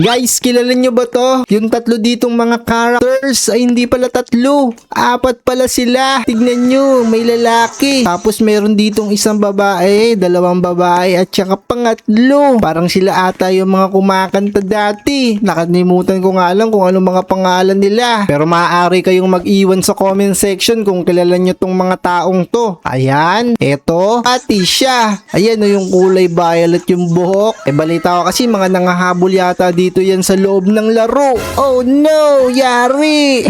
Guys, kilala nyo ba to? Yung tatlo ditong mga characters ay hindi pala tatlo. Apat pala sila. Tignan nyo, may lalaki. Tapos meron ditong isang babae, dalawang babae at saka pangatlo. Parang sila ata yung mga kumakanta dati. Nakalimutan ko nga lang kung anong mga pangalan nila. Pero maaari kayong mag-iwan sa comment section kung kilala nyo tong mga taong to. Ayan, eto, ati siya. Ayan o, yung kulay violet yung buhok. Balita ko kasi mga nangahabol yata dito yan sa loob ng laro. Oh no, yari.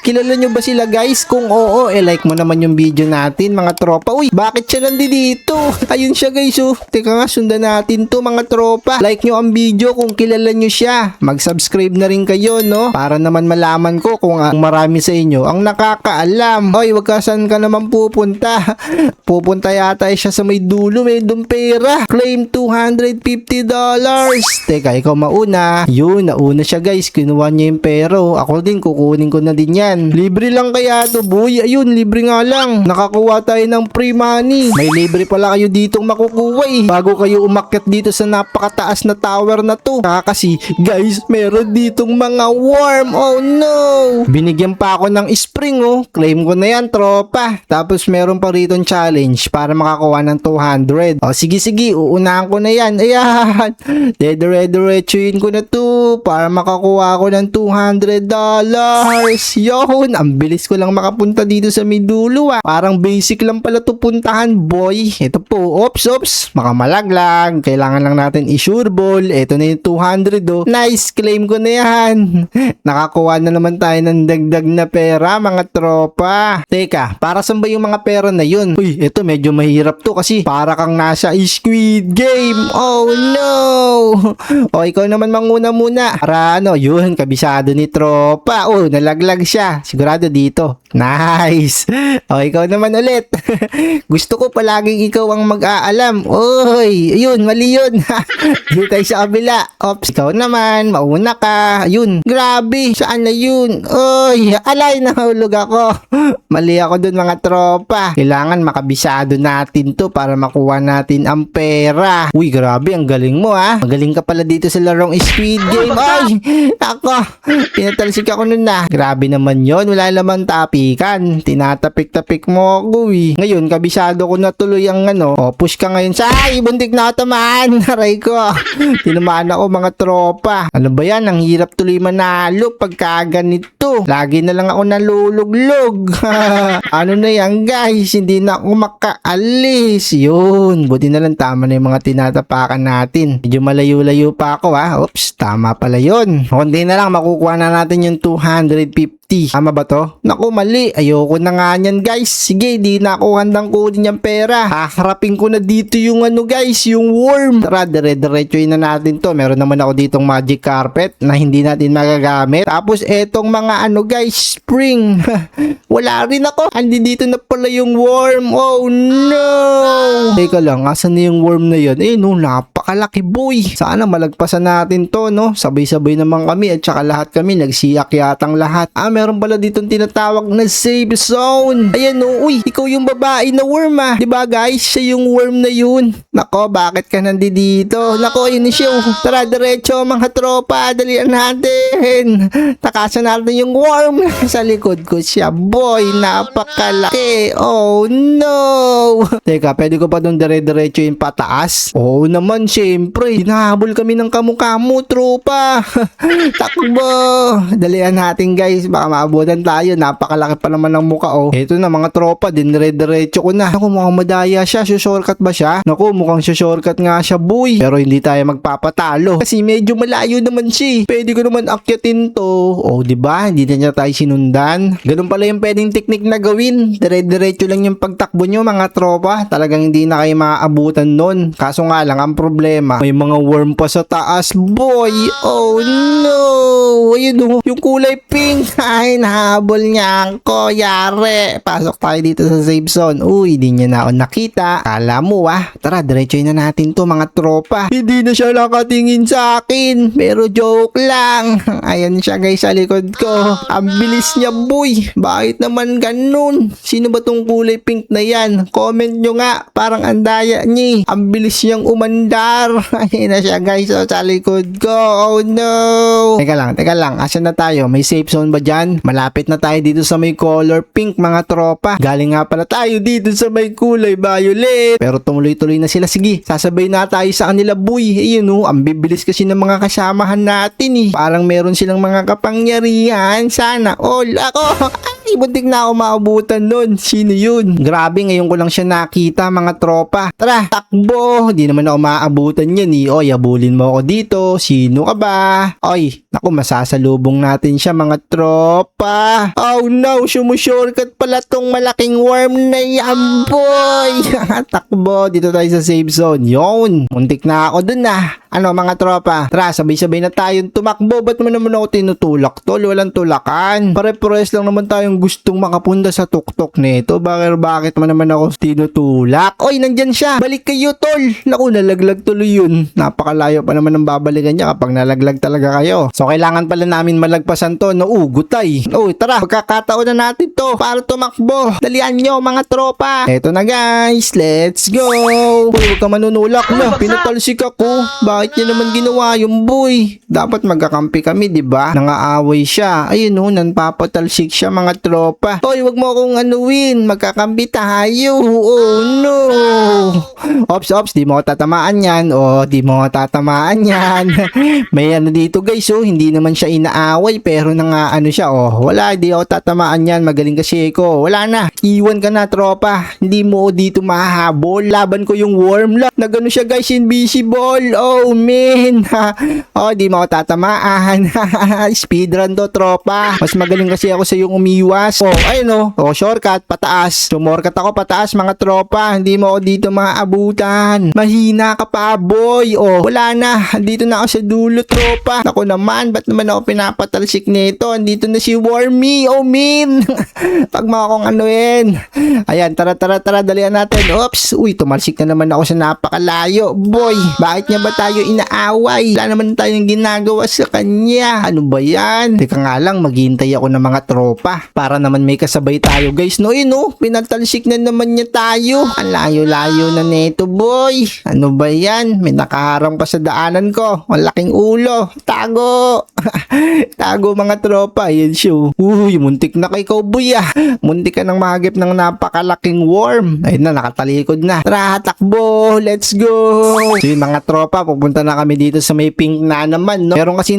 Kilala nyo ba sila guys? Kung oo, like mo naman yung video natin mga tropa. Uy, bakit siya nandito? Ayun siya guys oh. Teka nga, sundan natin to mga tropa. Like nyo ang video kung kilala nyo siya. Mag-subscribe na rin kayo no? Para naman malaman ko kung marami sa inyo ang nakakaalam. Hoy, wag ka saan ka naman pupunta. Pupunta yata siya sa may dulo. May dong pera. Claim $250. Teka, ikaw mauna. Yun, nauna siya guys. Kinuha niya yung pero. Ako din, kukunin ko na din yan. Libre lang kaya to boy. Ayun, libre nga lang. Nakakuha tayo ng free money. May libre pala kayo ditong makukuha eh. Bago kayo umakyat dito sa napakataas na tower na to. Kasi guys, meron ditong mga worm. Oh no. Binigyan pa ako ng spring oh. Claim ko na yan tropa. Tapos meron pa rito challenge para makakuha ng 200. O sige sige, uunahan ko na yan. Ayan. Dediretsuin ko na to para makakuha ako ng $200. Yun, ang bilis ko lang makapunta dito sa Midulo ah. Parang basic lang pala to puntahan boy. Ito po, ops, makamalaglag. Kailangan lang natin i-sure ball. Ito na yung 200 oh. Nice, claim ko na yan. Nakakuha na naman tayo ng dagdag na pera mga tropa. Teka, para saan ba yung mga pera na yun? Uy, ito medyo mahirap to kasi para kang nasa Squid Game. Oh no. O ikaw naman manguna muna. Para ano, yun, kabisado ni tropa. Oh, nalaglag siya. Sigurado dito. Nice. O ikaw naman ulit. Gusto ko palaging ikaw ang mag-aalam. Oy, ayun, mali yun. Dito tayo sa kabila. Ops, ikaw naman, mauna ka. Ayun, grabe. Saan na yun? Oy, alay, nahulog ako. Mali ako dun mga tropa. Kailangan makabisado natin to para makuha natin ang pera. Uy, grabe, ang galing mo ha. Magaling ka pala dito sa larong Squid Game. Ay, ako, pinatalsik ako nun na. Grabe naman yon, wala naman tapikan. Tinatapik-tapik mo ako eh. Ngayon, kabisado ko na tuloy ang push ka ngayon sa, ay, buntik na tamaan. Aray ko. Tinamaan ako mga tropa. Ano ba yan? Ang hirap tuloy manalo pagka ganito. Lagi na lang ako naluluglog. Ano na yan guys? Hindi na ako makaalis. Yun. Buti na lang tama na yung mga tinatapakan natin. Medyo malayo-layo pa ako ha. Oops, tama pala yun. Kundi na lang makukuha na natin yung 250. Tama ba to? Naku, mali. Ayoko na nga yan guys. Sige, di na ako handang kunin yung pera. Haharapin ko na dito yung guys, yung worm. Tara, dire-diretsuin na natin to. Meron naman ako ditong magic carpet na hindi natin magagamit. Tapos etong mga guys, spring. Wala rin ako. Andi dito na pala yung worm. Oh no. Teka lang, asan na yung worm na yun? No, napakalaki boy. Sana malagpasan natin to, no? Sabay-sabay naman kami at saka lahat kami nagsiyak yatang lahat. Meron pala ditong tinatawag na safe zone. Ayan o, uy, ikaw yung babae na worm ah. Diba guys, siya yung worm na yun. Nako, bakit ka nandito? Nako, yun siya. Tara, diretso mga tropa, dalian natin. Takasan natin yung worm. Sa likod ko siya. Boy, napakalaki. Oh no. Teka, pwede ko pa doon dire-diretso yung pataas? Oo naman, syempre. Hinahabol kami ng kamukha-mo, tropa. Takbo. Dalian natin guys, baka maabutan tayo. Napakalaki pa naman ng mukha oh. Ito na mga tropa, dinire-diretso ko na. Naku, mukhang madaya siya. Shortcut ba siya? Naku, mukhang shortcut nga siya boy. Pero hindi tayo magpapatalo kasi medyo malayo naman siya. Pwede ko naman akyatin to. Oh, diba? Hindi na niya tayo sinundan. Ganun pala yung pwedeng technique na gawin. Dire-diretso lang yung pagtakbo nyo mga tropa. Talagang hindi na kayo maaabutan nun. Kaso nga lang, ang problema, may mga worm pa sa taas boy. Oh no. Ayun oh, yung kulay pink. Ay, nahabol niya ako. Yare. Pasok tayo dito sa safe zone. Uy, di niya na ako nakita. Kala mo Tara, diretsoy na natin to mga tropa. Hindi na siya nakatingin sa akin. Pero joke lang. Ayan siya guys sa likod ko. Ang bilis niya boy. Bakit naman ganun? Sino ba tong kulay pink na yan? Comment nyo nga. Parang andaya niya. Ang bilis niyang umandar. Ayan na siya guys sa likod ko. Oh no. Teka lang. Asan na tayo? May safe zone ba dyan? Malapit na tayo dito sa may color pink mga tropa. Galing nga pala tayo dito sa may kulay violet. Pero tumuloy-tuloy na sila. Sige, sasabay na tayo sa kanila boy. Ayun ang bibilis kasi ng mga kasamahan natin Parang meron silang mga kapangyarihan. Sana all ako. Ay, buntik na ako maabutan nun. Sino yun? Grabe, ngayon ko lang siya nakita mga tropa. Tara, takbo. Di naman ako maabutan yan Oy, abulin mo ako dito. Sino ka ba? Oy, naku, masasalubong natin siya mga tropa. Oh no, sumushortcut pala tong malaking worm na yan boy. Takbo, dito tayo sa safe zone. Yun, muntik na ako dun Ano mga tropa? Tara, sabay-sabay na tayong tumakbo. Ba't mo naman ako tinutulak tol? Walang tulakan. Pare-pares lang naman tayong gustong makapunta sa tuktok nito. Bakit mo naman ako tinutulak? Oy, nandyan siya. Balik kayo tol. Naku, nalaglag tuloy yun. Napakalayo pa naman ang babalikan niya kapag nalaglag talaga kayo. So, kailangan pala namin malagpasan to. Naugutay. Uy, tara. Pagkakataon na natin to para tumakbo. Dalian nyo mga tropa. Eto na guys. Let's go. Uy, huwag ka manunulak na. Pinatalsik ako. Bakit niya naman ginawa yung boy? Dapat magkakampi kami, di ba? Nangaaway siya. Ayun nanpapatalsik siya mga tropa. Hoy, wag mo akong anuin. Magkakampi tayo. Oh no. Ops, di mo tatamaan yan. Di mo tatamaan yan. May dito guys, hindi naman siya inaaway pero nangaano siya. Wala, di ako tatamaan yan. Magaling kasi ako. Wala na. Iwan ka na tropa. Hindi mo dito mahahabol. Laban ko yung worm lang. Nagano siya guys, invisible. Oh man. Di mo ako tatamaan. Speedrun to tropa. Mas magaling kasi ako sa yung umiwas. Ayun shortcut pataas. Sumorkat ako pataas mga tropa. Hindi mo ako dito maabutan. Mahina ka pa boy. Wala na. Dito na ako sa dulo tropa. Ako naman, ba't naman ako pinapatalsik nito? Andito na si Wormy. Oh man. Pag mo akong anuin. Ayan, tara, dalian natin. Oops. Uy, tumalsik na naman ako sa napakalayo. Boy, bakit niya ba tayo inaaway? Wala naman tayong ginagawa sa kanya. Ano ba yan? Teka nga lang, maghihintay ako ng mga tropa para naman may kasabay tayo guys. Pinatalsik na naman niya tayo. Ang layo-layo na neto boy. Ano ba yan? May nakaharang pa sa daanan ko. Ang laking ulo. Tago. Tago mga tropa. Yan siya. Uy, muntik na kay cowboy Muntik ka nang mahagip ng napakalaking worm. Ayun na, nakatalikod na. Tara, takbo. Let's go. So yun mga tropa, pupunta na kami dito sa may pink na naman, no? Meron kasi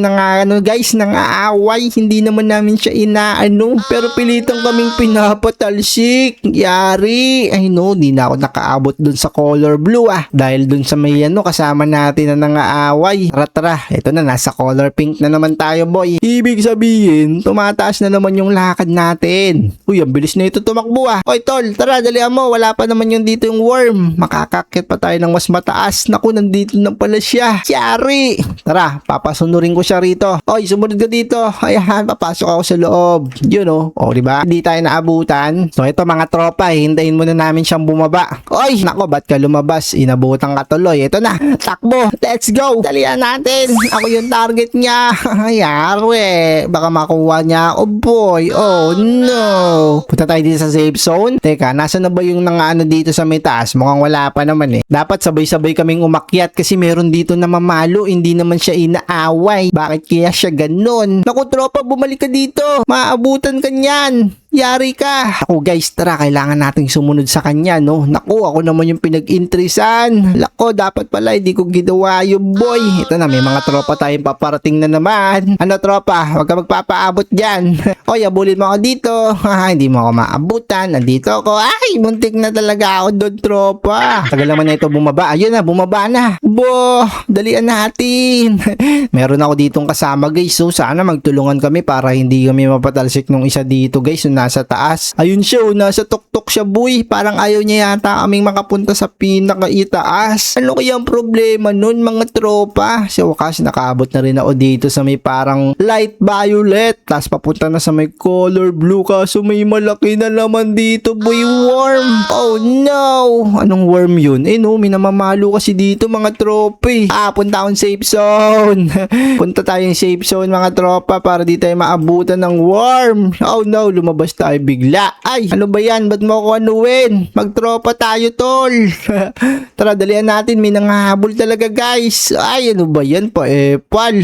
guys, nangaaway. Hindi naman namin siya inaano. Pero pilitan kaming pinapatalsik. Yari. Ay no, di na ako nakaabot dun sa color blue Dahil dun sa may kasama natin na nangaaway. Tara. Ito na, nasa color pink na naman tayo boy. Ibig sabihin, tumataas na naman yung lakad natin. Uy, ang bilis na ito tumakbo Oy tol, tara, dalihan mo. Wala pa naman yung dito yung worm. Makakakit pa tayo ng mas mataas. Naku, nandito na pala siya. Yari. Tara, papasunurin ko siya rito. Oy, sumunod ka dito. Ayan, papasok ako sa loob. Yun diba? Hindi tayo naabutan. So ito mga tropa, hintayin muna namin siyang bumaba. Oy, nako, ba't ka lumabas? Inabutan ka tuloy. Ito na, takbo. Let's go. Dalihan natin. Ako yung target niya. Yari. Baka makuha niya. Oh boy. Oh no. Punta tayo dito sa safe zone. Teka, nasa na ba yung dito sa may taas? Mukhang wala pa naman Dapat sabay-sabay kaming umakyat kasi meron dito na mamalo. Hindi naman siya inaaway. Bakit kaya siya ganun? Naku tropa, bumalik ka dito. Maabutan ka niyan. Yari ka. Ako guys, tara, kailangan nating sumunod sa kanya, no? Naku, ako naman yung pinag-intrisan. Lako, dapat pala hindi ko ginawa yung boy. Ito na, may mga tropa tayong paparating na naman. Ano tropa, huwag ka magpapaabot dyan. Oy, abulin mo ako dito. Hindi mo ako maabutan. Nandito ako. Ay, muntik na talaga ako doon, tropa. Tagal naman na ito bumaba. Ayun na, bumaba na. Dalian natin. Meron ako ditong kasama guys. So, sana magtulungan kami para hindi kami mapatalsik nung isa dito guys. So, nasa taas. Ayun siya, nasa tuktok siya boy. Parang ayaw niya yata kaming makapunta sa pinakaitaas. Ano kaya ang problema nun mga tropa? Sa wakas nakaabot na rin ako dito sa may parang light violet. Tapos papunta na sa may color blue. Kaso may malaki na naman dito boy, worm. Oh no! Anong worm yun? May namamalo kasi dito mga tropa. Punta akong safe zone. Punta tayong safe zone mga tropa para di tayo maabutan ng worm. Oh no, lumabas tayo bigla. Ay, ano ba yan? Ba't mo ako anuin? Magtropa tayo tol. Tara, dalian natin. May nanghahabol talaga guys. Ay, ano ba yan pa? Pal.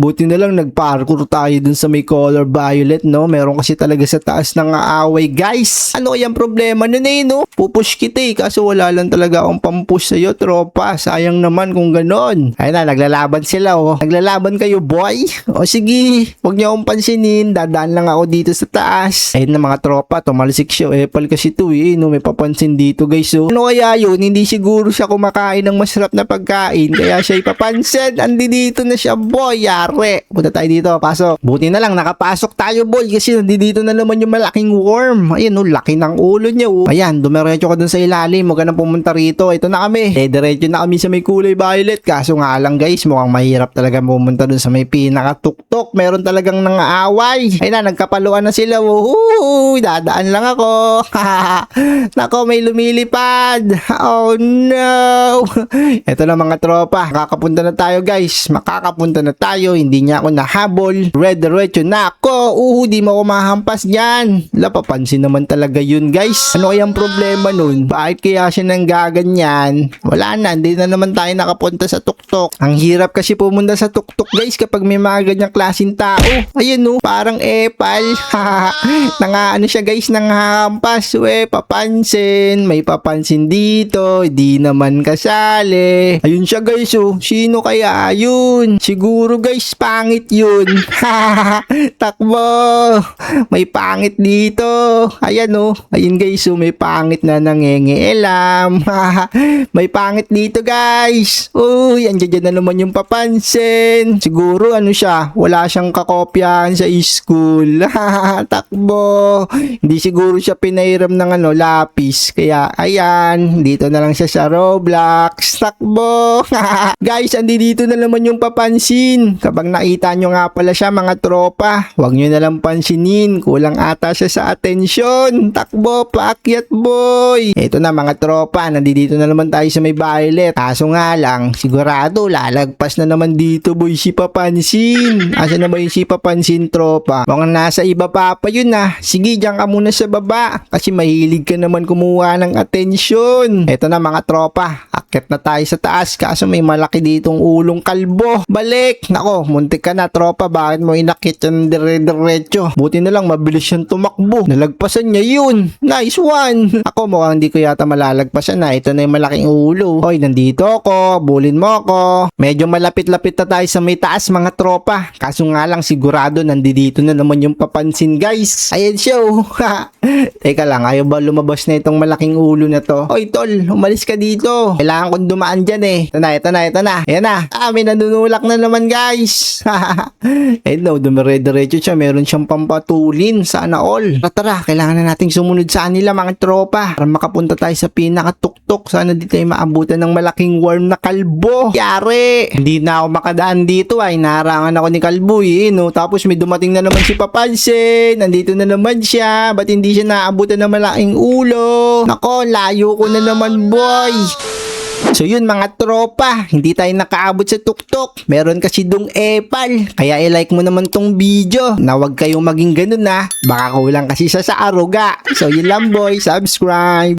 Buti na lang nagparkour tayo dun sa may color violet, no? Meron kasi talaga sa taas ng aaway guys. Ano kayang problema nun no? Pupush kita kaso wala lang talaga akong pampush sa'yo tropa. Sayang naman kung ganon. Ayun na, naglalaban sila Naglalaban kayo boy. O sige, huwag niyo akong pansinin. Dadaan lang ako dito sa taas. Ayun na mga tropa, tumalsik siya. Pal kasi to may papansin dito guys. Ano kaya yun? Hindi siguro siya kumakain ng masarap na pagkain. Kaya siya ipapansin. Andi dito na siya boy. Yare. Punta tayo dito. Pasok. Buti na lang nakapasok tayo boy. Kasi dito na naman yung malaking worm. Ayun laki ng ulo niya Ayan, dumiretso ka dun sa ilalim. Huwag ka na pumunta rito. Ito na kami. Diretso na kami sa may kulay violet. Kaso nga lang guys, mukhang mahirap talaga pumunta dun sa may pinakatuktok. Meron talagang nangaaway. Ayun na, nagkapaluan na sila. Dadaan lang ako. Nako, may lumilipad. Oh no. Ito na mga tropa. Makakapunta na tayo guys. Makakapunta na tayo. Hindi niya ako nahabol. Diretso na ako. Di mo ako mahampas dyan. Papansin naman talaga yun guys. Ano kayang problema nun? Bakit kaya siya nang gaganyan? Wala na. Hindi na naman tayo nakapunta sa tuktok. Ang hirap kasi pumunta sa tuktok guys kapag may mga ganyang klaseng tao. Ayun parang epal. Ano siya guys, nanghahampas. Papansin. May papansin dito. Di naman kasali. Ayun siya guys Sino kaya yun? Siguro guys, pangit yun. Takbo. May pangit dito. Ayan Ayun guys may pangit na nangengielam. May pangit dito guys. Andiyan na naman yung papansin. Siguro siya, wala siyang kakopyahan sa school. Takbo. Hindi siguro siya pinairam ng lapis. Kaya ayan, dito na lang siya sa Roblox. Takbo. Guys, dito na naman yung papansin. Kapag nakita nyo nga pala siya mga tropa, huwag nyo na lang pansinin. Kulang ata siya sa atensyon. Takbo, paakyat boy. Ito na mga tropa, nandito na naman tayo sa may violet. Kaso nga lang, sigurado lalagpas na naman dito boy si Papansin. Asa na ba yung si Papansin tropa? Mukhang nasa iba pa yun Sige, diyan ka muna sa baba. Kasi mahilig ka naman kumuha ng atensyon. Ito na mga tropa, akyat na tayo sa taas. Kaso may malaki ditong ulong kalbo. Balik. Nako, muntik ka na tropa. Bakit mo inakit yan dire-diretso? Buti na lang mabilis siyang tumakbo. Nalagpasan niya yun. Nice one. Ako mukhang hindi ko yata malalagpasan Ito na yung malaking ulo. Hoy, nandito ako. Bulin mo ako. Medyo malapit-lapit na tayo sa may taas mga tropa. Kaso nga lang sigurado nandito na naman yung Papansin guys. Ayan siya Teka lang, ayaw ba lumabas na itong malaking ulo na to? Hoy tol, umalis ka dito. Kailangan kong dumaan dyan Ito na. Ayan na. May nanunulak na naman guys. Dumire-diretso siya. Meron siyang pampatulin. Sana all. Tara, kailangan na nating sumunod sa kanila mga tropa. Para makapunta tayo sa pinakatuktok. Sana di tayo maabutan ng malaking worm na kalbo. Yari! Hindi na ako makadaan dito Naharangan ako ni kalbo Tapos may dumating na naman si Papansin. Nandito na naman siya. Ba't hindi siya naabutan ng malaking ulo? Nako, layo ko na naman boy. So yun mga tropa, hindi tayo nakaabot sa tuktok. Meron kasi dong epal. Kaya i-like mo naman tong video na wag kayong maging ganun Baka kulang kasi sa aruga. So yun lang boy, subscribe.